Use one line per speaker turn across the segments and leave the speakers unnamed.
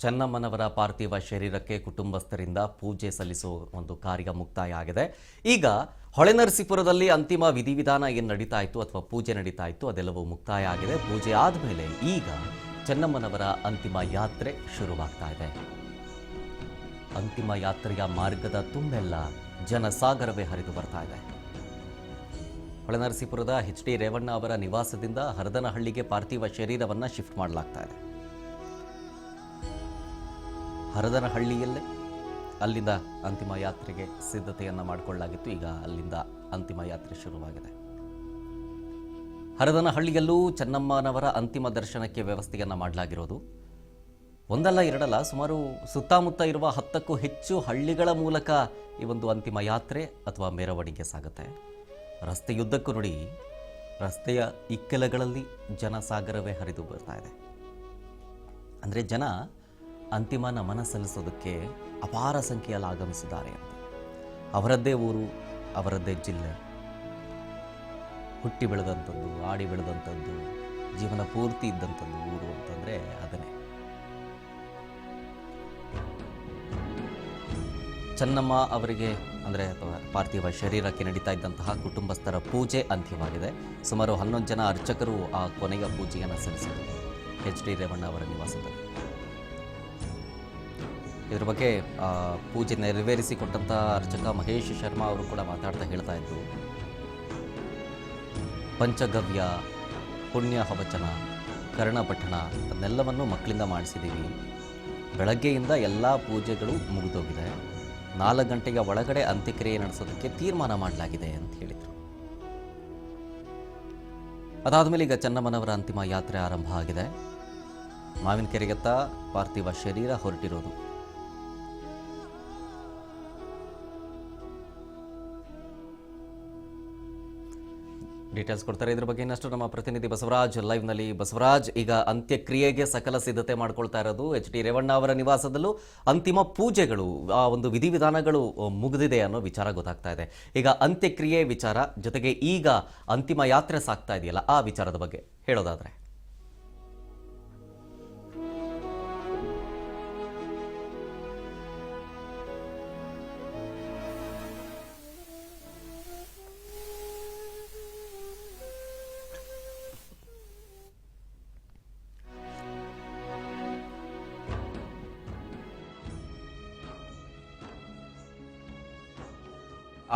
ಚೆನ್ನಮ್ಮನವರ ಪಾರ್ಥಿವ ಶರೀರಕ್ಕೆ ಕುಟುಂಬಸ್ಥರಿಂದ ಪೂಜೆ ಸಲ್ಲಿಸುವ ಒಂದು ಕಾರ್ಯ ಮುಕ್ತಾಯ ಆಗಿದೆ. ಈಗ ಹೊಳೆನರಸೀಪುರದಲ್ಲಿ ಅಂತಿಮ ವಿಧಿವಿಧಾನ ಏನು ನಡೀತಾ ಇತ್ತು ಅಥವಾ ಪೂಜೆ ನಡೀತಾ ಇತ್ತು ಅದೆಲ್ಲವೂ ಮುಕ್ತಾಯ ಆಗಿದೆ. ಪೂಜೆ ಆದಮೇಲೆ ಈಗ ಚೆನ್ನಮ್ಮನವರ ಅಂತಿಮ ಯಾತ್ರೆ ಶುರುವಾಗ್ತಾ ಇದೆ. ಅಂತಿಮ ಯಾತ್ರೆಯ ಮಾರ್ಗದ ತುಂಬೆಲ್ಲ ಜನಸಾಗರವೇ ಹರಿದು ಬರ್ತಾ ಇದೆ. ಹೊಳೆನರಸೀಪುರದ ಎಚ್.ಡಿ. ರೇವಣ್ಣ ಅವರ ನಿವಾಸದಿಂದ ಹರದನಹಳ್ಳಿಗೆ ಪಾರ್ಥಿವ ಶರೀರವನ್ನು ಶಿಫ್ಟ್ ಮಾಡಲಾಗ್ತಾ ಇದೆ. ಹರದನಹಳ್ಳಿಯಲ್ಲೇ ಅಲ್ಲಿಂದ ಅಂತಿಮ ಯಾತ್ರೆಗೆ ಸಿದ್ಧತೆಯನ್ನು ಮಾಡಿಕೊಳ್ಳಲಾಗಿತ್ತು. ಈಗ ಅಲ್ಲಿಂದ ಅಂತಿಮ ಯಾತ್ರೆ ಶುರುವಾಗಿದೆ. ಹರದನಹಳ್ಳಿಯಲ್ಲೂ ಚೆನ್ನಮ್ಮನವರ ಅಂತಿಮ ದರ್ಶನಕ್ಕೆ ವ್ಯವಸ್ಥೆಯನ್ನು ಮಾಡಲಾಗಿರೋದು. ಒಂದಲ್ಲ ಎರಡಲ್ಲ, ಸುಮಾರು ಸುತ್ತಮುತ್ತ ಇರುವ 10ಕ್ಕೂ ಹೆಚ್ಚು ಹಳ್ಳಿಗಳ ಮೂಲಕ ಈ ಒಂದು ಅಂತಿಮ ಯಾತ್ರೆ ಅಥವಾ ಮೆರವಣಿಗೆ ಸಾಗುತ್ತೆ. ರಸ್ತೆಯುದ್ದಕ್ಕೂ ನೋಡಿ, ರಸ್ತೆಯ ಇಕ್ಕೆಲಗಳಲ್ಲಿ ಜನಸಾಗರವೇ ಹರಿದು ಬರ್ತಾ ಇದೆ. ಅಂದರೆ ಜನ ಅಂತಿಮ ನಮನ ಸಲ್ಲಿಸೋದಕ್ಕೆ ಅಪಾರ ಸಂಖ್ಯೆಯಲ್ಲಿ ಆಗಮಿಸಿದ್ದಾರೆ ಅಂತ. ಅವರದ್ದೇ ಊರು, ಅವರದ್ದೇ ಜಿಲ್ಲೆ, ಹುಟ್ಟಿ ಬೆಳೆದಂಥದ್ದು, ಆಡಿ ಬೆಳೆದಂಥದ್ದು, ಜೀವನ ಪೂರ್ತಿ ಇದ್ದಂಥದ್ದು ಊರು ಅಂತಂದರೆ ಅದನ್ನೇ. ಚೆನ್ನಮ್ಮ ಅವರಿಗೆ ಅಂದರೆ ಪಾರ್ಥಿವ ಶರೀರಕ್ಕೆ ನಡೀತಾ ಇದ್ದಂತಹ ಕುಟುಂಬಸ್ಥರ ಪೂಜೆ ಅಂತ್ಯವಾಗಿದೆ. ಸುಮಾರು 11 ಜನ ಅರ್ಚಕರು ಆ ಕೊನೆಯ ಪೂಜೆಯನ್ನು ಸಲ್ಲಿಸಿದರು ಎಚ್.ಡಿ. ರೇವಣ್ಣ ಅವರ ನಿವಾಸದಲ್ಲಿ. ಇದರ ಬಗ್ಗೆ ಪೂಜೆ ನೆರವೇರಿಸಿಕೊಟ್ಟಂಥ ಅರ್ಚಕ ಮಹೇಶ್ ಶರ್ಮಾ ಅವರು ಕೂಡ ಮಾತಾಡ್ತಾ ಹೇಳ್ತಾ ಇದ್ರು, ಪಂಚಗವ್ಯ, ಪುಣ್ಯ ಹವಚನ, ಕರ್ಣಪಠಣ ಅದನ್ನೆಲ್ಲವನ್ನು ಮಕ್ಕಳಿಂದ ಮಾಡಿಸಿದ್ದೀವಿ. ಬೆಳಗ್ಗೆಯಿಂದ ಎಲ್ಲ ಪೂಜೆಗಳು ಮುಗಿದೋಗಿದೆ. 4 ಗಂಟೆಯ ಒಳಗಡೆ ಅಂತ್ಯಕ್ರಿಯೆ ನಡೆಸೋದಕ್ಕೆ ತೀರ್ಮಾನ ಮಾಡಲಾಗಿದೆ ಅಂತ ಹೇಳಿದರು. ಅದಾದಮೇಲೆ ಈಗ ಚೆನ್ನಮ್ಮನವರ ಅಂತಿಮ ಯಾತ್ರೆ ಆರಂಭ ಆಗಿದೆ. ಮಾವಿನಕೆರೆಯತ್ತ ಪಾರ್ಥಿವ ಶರೀರ ಹೊರಟಿರೋದು. ಡೀಟೇಲ್ಸ್ ಕೊಡ್ತಾರೆ ಇದ್ರ ಬಗ್ಗೆ ಇನ್ನಷ್ಟು ನಮ್ಮ ಪ್ರತಿನಿಧಿ ಬಸವರಾಜ್ ಲೈವ್ನಲ್ಲಿ. ಬಸವರಾಜ್, ಈಗ ಅಂತ್ಯಕ್ರಿಯೆಗೆ ಸಕಲ ಸಿದ್ಧತೆ ಮಾಡ್ಕೊಳ್ತಾ ಇರೋದು ಎಚ್.ಡಿ. ರೇವಣ್ಣ ಅವರ ನಿವಾಸದಲ್ಲೂ ಅಂತಿಮ ಪೂಜೆಗಳು, ಆ ಒಂದು ವಿಧಿವಿಧಾನಗಳು ಮುಗಿದಿದೆ ಅನ್ನೋ ವಿಚಾರ ಗೊತ್ತಾಗ್ತಾ ಇದೆ. ಈಗ ಅಂತ್ಯಕ್ರಿಯೆ ವಿಚಾರ ಜೊತೆಗೆ ಈಗ ಅಂತಿಮ ಯಾತ್ರೆ ಸಾಗ್ತಾ ಇದೆಯಲ್ಲ, ಆ ವಿಚಾರದ ಬಗ್ಗೆ ಹೇಳೋದಾದ್ರೆ.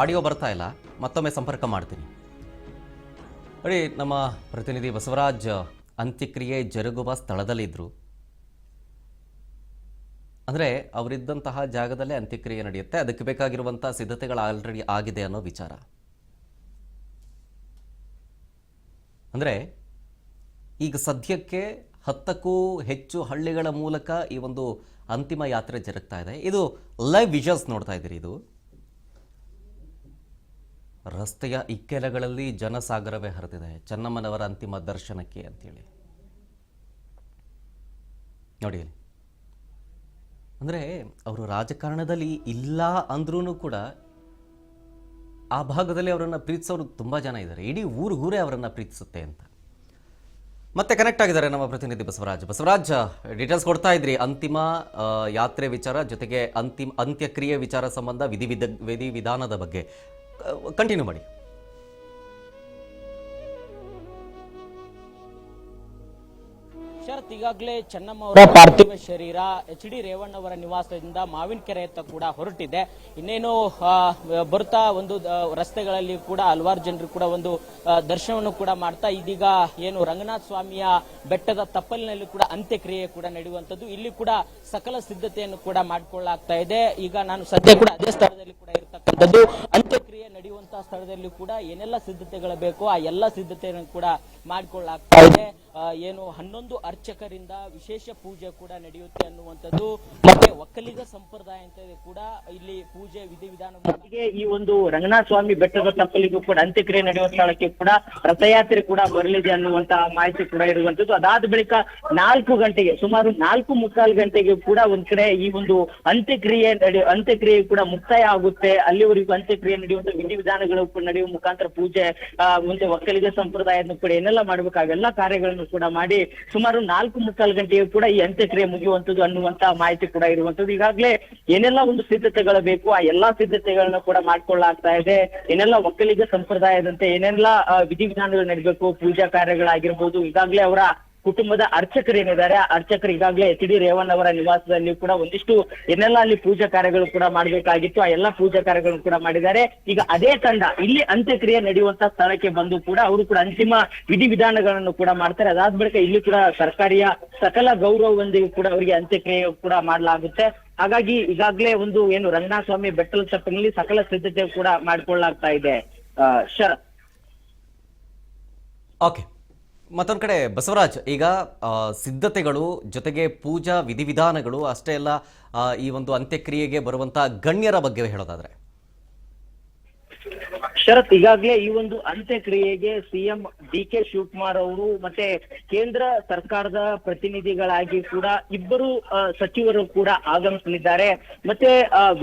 ಆಡಿಯೋ ಬರ್ತಾ ಇಲ್ಲ, ಮತ್ತೊಮ್ಮೆ ಸಂಪರ್ಕ ಮಾಡ್ತೀನಿ. ನೋಡಿ, ನಮ್ಮ ಪ್ರತಿನಿಧಿ ಬಸವರಾಜ್ ಅಂತ್ಯಕ್ರಿಯೆ ಜರುಗುವ ಸ್ಥಳದಲ್ಲಿದ್ದರು. ಅಂದರೆ ಅವರಿದ್ದಂತಹ ಜಾಗದಲ್ಲೇ ಅಂತ್ಯಕ್ರಿಯೆ ನಡೆಯುತ್ತೆ. ಅದಕ್ಕೆ ಬೇಕಾಗಿರುವಂಥ ಸಿದ್ಧತೆಗಳು ಆಲ್ರೆಡಿ ಆಗಿದೆ ಅನ್ನೋ ವಿಚಾರ. ಅಂದರೆ ಈಗ ಸದ್ಯಕ್ಕೆ 10ಕ್ಕೂ ಹೆಚ್ಚು ಹಳ್ಳಿಗಳ ಮೂಲಕ ಈ ಒಂದು ಅಂತಿಮ ಯಾತ್ರೆ ಜರುಗ್ತಾ ಇದೆ. ಇದು ಲೈವ್ ವಿಜುವಲ್ಸ್ ನೋಡ್ತಾ ಇದ್ದೀರಿ. ಇದು ರಸ್ತೆಯ ಇಕ್ಕೆಲಗಳಲ್ಲಿ ಜನಸಾಗರವೇ ಹರಿದಿದೆ ಚೆನ್ನಮ್ಮನವರ ಅಂತಿಮ ದರ್ಶನಕ್ಕೆ ಅಂತೇಳಿ. ನೋಡಿ, ಅಂದರೆ ಅವರು ರಾಜಕಾರಣದಲ್ಲಿ ಇಲ್ಲ ಅಂದ್ರೂ ಕೂಡ ಆ ಭಾಗದಲ್ಲಿ ಅವರನ್ನು ಪ್ರೀತಿಸೋರು ತುಂಬ ಜನ ಇದ್ದಾರೆ. ಇಡೀ ಊರೇ ಅವರನ್ನು ಪ್ರೀತಿಸುತ್ತೆ ಅಂತ. ಮತ್ತೆ ಕನೆಕ್ಟ್ ಆಗಿದ್ದಾರೆ ನಮ್ಮ ಪ್ರತಿನಿಧಿ ಬಸವರಾಜ್. ಬಸವರಾಜ್, ಡೀಟೇಲ್ಸ್ ಕೊಡ್ತಾ ಇದ್ರಿ ಅಂತಿಮ ಯಾತ್ರೆ ವಿಚಾರ ಜೊತೆಗೆ ಅಂತ್ಯಕ್ರಿಯೆ ವಿಚಾರ ಸಂಬಂಧ ವಿಧಿವಿಧಾನದ ಬಗ್ಗೆ ಕಂಟಿನ್ಯೂ ಮಾಡಿ.
ಶರತ್, ಈಗಾಗಲೇ ಚೆನ್ನಮ್ಮ ಅವರ ಪಾರ್ಥಿವ ಶರೀರ ಎಚ್.ಡಿ. ರೇವಣ್ಣ ಅವರ ನಿವಾಸದಿಂದ ಮಾವಿನಕೆರೆಯತ್ತ ಕೂಡ ಹೊರಟಿದೆ. ಇನ್ನೇನು ಬರ್ತಾ ಒಂದು ರಸ್ತೆಗಳಲ್ಲಿ ಕೂಡ ಹಲವಾರು ಜನರು ಕೂಡ ಒಂದು ದರ್ಶನವನ್ನು ಕೂಡ ಮಾಡ್ತಾ ಇದೀಗ ಏನು ರಂಗನಾಥ ಸ್ವಾಮಿಯ ಬೆಟ್ಟದ ತಪ್ಪಲಿನಲ್ಲಿ ಕೂಡ ಅಂತ್ಯಕ್ರಿಯೆ ಕೂಡ ನಡೆಯುವಂತದ್ದು. ಇಲ್ಲಿ ಕೂಡ ಸಕಲ ಸಿದ್ಧತೆಯನ್ನು ಕೂಡ ಮಾಡಿಕೊಳ್ಳಲಾಗ್ತಾ ಇದೆ. ಈಗ ನಾನು ಸದ್ಯ ಕೂಡ ಅದೇ ಸ್ಥಳದಲ್ಲಿ ಕೂಡ ಇರತಕ್ಕಂಥದ್ದು. ಅಂತ್ಯಕ್ರಿಯೆ ನಡೆಯುವಂತಹ ಸ್ಥಳದಲ್ಲಿ ಕೂಡ ಏನೆಲ್ಲ ಸಿದ್ಧತೆಗಳು ಬೇಕೋ ಆ ಎಲ್ಲ ಸಿದ್ಧತೆಯನ್ನು ಕೂಡ ಮಾಡಿಕೊಳ್ಳಲಾಗ್ತಾ ಇದೆ. ಏನು 11 ಅರ್ಚಕರಿಂದ ವಿಶೇಷ ಪೂಜೆ ಕೂಡ ನಡೆಯುತ್ತೆ ಅನ್ನುವಂಥದ್ದು. ಮತ್ತೆ ಒಕ್ಕಲಿಗ ಸಂಪ್ರದಾಯ ಅಂತ ಕೂಡ ಇಲ್ಲಿ ಪೂಜೆ ವಿಧಿವಿಧಾನ. ಈ ಒಂದು ರಂಗನಾಥ ಸ್ವಾಮಿ ಬೆಟ್ಟದ ತಪ್ಪಲಿಗೂ ಕೂಡ ಅಂತ್ಯಕ್ರಿಯೆ ನಡೆಯುವ ಸ್ಥಳಕ್ಕೆ ಕೂಡ ರಥಯಾತ್ರೆ ಕೂಡ ಬರಲಿದೆ ಅನ್ನುವಂತಹ ಮಾಹಿತಿ ಕೂಡ ಇರುವಂತದ್ದು. ಅದಾದ ಬಳಿಕ 4 ಗಂಟೆಗೆ, ಸುಮಾರು 4:45 ಗಂಟೆಗೆ ಕೂಡ ಒಂದ್ ಕಡೆ ಈ ಒಂದು ಅಂತ್ಯಕ್ರಿಯೆ ಕೂಡ ಮುಕ್ತಾಯ ಆಗುತ್ತೆ. ಅಲ್ಲಿವರೆಗೂ ಅಂತ್ಯಕ್ರಿಯೆ ನಡೆಯುವಂತ ವಿಧಿವಿಧಾನಗಳು ಕೂಡ ನಡೆಯುವ ಮುಖಾಂತರ ಪೂಜೆ ಮುಂದೆ ಒಕ್ಕಲಿಗ ಸಂಪ್ರದಾಯದ ಕೂಡ ಏನೆಲ್ಲ ಮಾಡ್ಬೇಕು ಅವೆಲ್ಲ ಕಾರ್ಯಗಳನ್ನು
ಕೂಡ ಮಾಡಿ ಸುಮಾರು 4:45 ಗಂಟೆಗೆ ಕೂಡ ಈ ಅಂತ್ಯಕ್ರಿಯೆ ಮುಗಿಯುವಂತದ್ದು ಅನ್ನುವಂತ ಮಾಹಿತಿ ಕೂಡ ಇರುವಂತದ್ದು. ಈಗಾಗಲೇ ಏನೆಲ್ಲ ಒಂದು ಸಿದ್ಧತೆಗಳು ಬೇಕು ಆ ಎಲ್ಲಾ ಸಿದ್ಧತೆಗಳನ್ನ ಕೂಡ ಮಾಡ್ಕೊಳ್ಳಾಗ್ತಾ ಇದೆ. ಏನೆಲ್ಲ ಒಕ್ಕಲಿಗ ಸಂಪ್ರದಾಯದಂತೆ ಏನೆಲ್ಲ ವಿಧಿವಿಧಾನಗಳು ನಡೀಬೇಕು, ಪೂಜಾ ಕಾರ್ಯಗಳಾಗಿರ್ಬೋದು. ಈಗಾಗಲೇ ಅವರ ಕುಟುಂಬದ ಅರ್ಚಕರು ಏನಿದ್ದಾರೆ ಅರ್ಚಕರು ಈಗಾಗಲೇ ಎಚ್ ಡಿ ರೇವಣ್ಣವರ ನಿವಾಸದಲ್ಲಿ ಕೂಡ ಒಂದಿಷ್ಟು ಏನೆಲ್ಲ ಅಲ್ಲಿ ಪೂಜಾ ಕಾರ್ಯಗಳು ಕೂಡ ಮಾಡ್ಬೇಕಾಗಿತ್ತು ಆ ಎಲ್ಲಾ ಪೂಜಾ ಕಾರ್ಯಗಳನ್ನು ಕೂಡ ಮಾಡಿದ್ದಾರೆ. ಈಗ ಅದೇ ತಂಡ ಇಲ್ಲಿ ಅಂತ್ಯಕ್ರಿಯೆ ನಡೆಯುವಂತ ಸ್ಥಳಕ್ಕೆ ಬಂದು ಕೂಡ ಅವರು ಕೂಡ ಅಂತಿಮ ವಿಧಿವಿಧಾನಗಳನ್ನು ಕೂಡ ಮಾಡ್ತಾರೆ. ಅದಾದ ಬಳಿಕ ಇಲ್ಲಿ ಕೂಡ ಸರ್ಕಾರಿಯ ಸಕಲ ಗೌರವದೊಂದಿಗೆ ಕೂಡ ಅವರಿಗೆ ಅಂತ್ಯಕ್ರಿಯೆ ಕೂಡ ಮಾಡಲಾಗುತ್ತೆ. ಹಾಗಾಗಿ ಈಗಾಗಲೇ ಒಂದು ಏನು ರಂಗನಾಥ ಸ್ವಾಮಿ ಬೆಟ್ಟಲ ತಪ್ಪಲಿನಲ್ಲಿ ಸಕಲ ಸಿದ್ಧತೆ ಕೂಡ ಮಾಡಿಕೊಳ್ಳಲಾಗ್ತಾ ಇದೆ. ಶರತ್.
ಓಕೆ, ಮತ್ತೊಂದು ಕಡೆ ಬಸವರಾಜ್, ಈಗ ಸಿದ್ಧತೆಗಳು ಜೊತೆಗೆ ಪೂಜಾ ವಿಧಿವಿಧಾನಗಳು ಅಷ್ಟೇ ಅಲ್ಲ, ಈ ಒಂದು ಅಂತ್ಯಕ್ರಿಯೆಗೆ ಬರುವಂಥ ಗಣ್ಯರ ಬಗ್ಗೆ ಹೇಳೋದಾದ್ರೆ
ಶರತ್, ಈಗಾಗಲೇ ಈ ಒಂದು ಅಂತ್ಯಕ್ರಿಯೆಗೆ ಸಿಎಂ ಡಿ.ಕೆ. ಶಿವಕುಮಾರ್ ಅವರು ಮತ್ತೆ ಕೇಂದ್ರ ಸರ್ಕಾರದ ಪ್ರತಿನಿಧಿಗಳಾಗಿ ಕೂಡ ಇಬ್ಬರು ಸಚಿವರು ಕೂಡ ಆಗಮಿಸಲಿದ್ದಾರೆ. ಮತ್ತೆ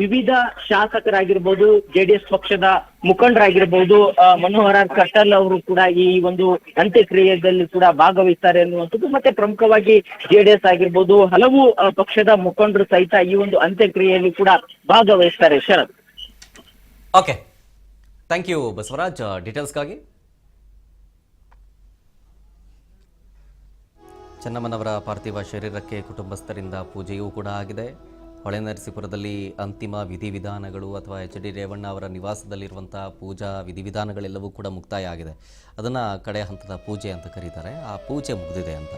ವಿವಿಧ ಶಾಸಕರಾಗಿರ್ಬೋದು, ಜೆಡಿಎಸ್ ಪಕ್ಷದ ಮುಖಂಡರಾಗಿರ್ಬೋದು, ಮನೋಹರ್ ಕಟ್ಟಲ್ ಅವರು ಕೂಡ ಈ ಒಂದು ಅಂತ್ಯಕ್ರಿಯೆಯಲ್ಲಿ ಕೂಡ ಭಾಗವಹಿಸ್ತಾರೆ ಅನ್ನುವಂಥದ್ದು. ಮತ್ತೆ ಪ್ರಮುಖವಾಗಿ ಜೆಡಿಎಸ್ ಆಗಿರ್ಬೋದು, ಹಲವು ಪಕ್ಷದ ಮುಖಂಡರು ಸಹಿತ ಈ ಒಂದು ಅಂತ್ಯಕ್ರಿಯೆಯಲ್ಲಿ ಕೂಡ ಭಾಗವಹಿಸ್ತಾರೆ. Sharath.
Okay, thank you Basavaraj ಡೀಟೇಲ್ಸ್ಗಾಗಿ. ಚೆನ್ನಮ್ಮನವರ ಪಾರ್ಥಿವ ಶರೀರಕ್ಕೆ ಕುಟುಂಬಸ್ಥರಿಂದ ಪೂಜೆಯೂ ಕೂಡ ಆಗಿದೆ. ಹೊಳೆನರಸೀಪುರದಲ್ಲಿ ಅಂತಿಮ ವಿಧಿವಿಧಾನಗಳು ಅಥವಾ ಎಚ್ ಡಿ ರೇವಣ್ಣ ಅವರ ನಿವಾಸದಲ್ಲಿರುವಂಥ ಪೂಜಾ ವಿಧಿವಿಧಾನಗಳೆಲ್ಲವೂ ಕೂಡ ಮುಕ್ತಾಯ ಆಗಿದೆ. ಅದನ್ನು ಕಡೆ ಹಂತದ ಪೂಜೆ ಅಂತ ಕರೀತಾರೆ. ಆ ಪೂಜೆ ಮುಗಿದಿದೆ ಅಂತ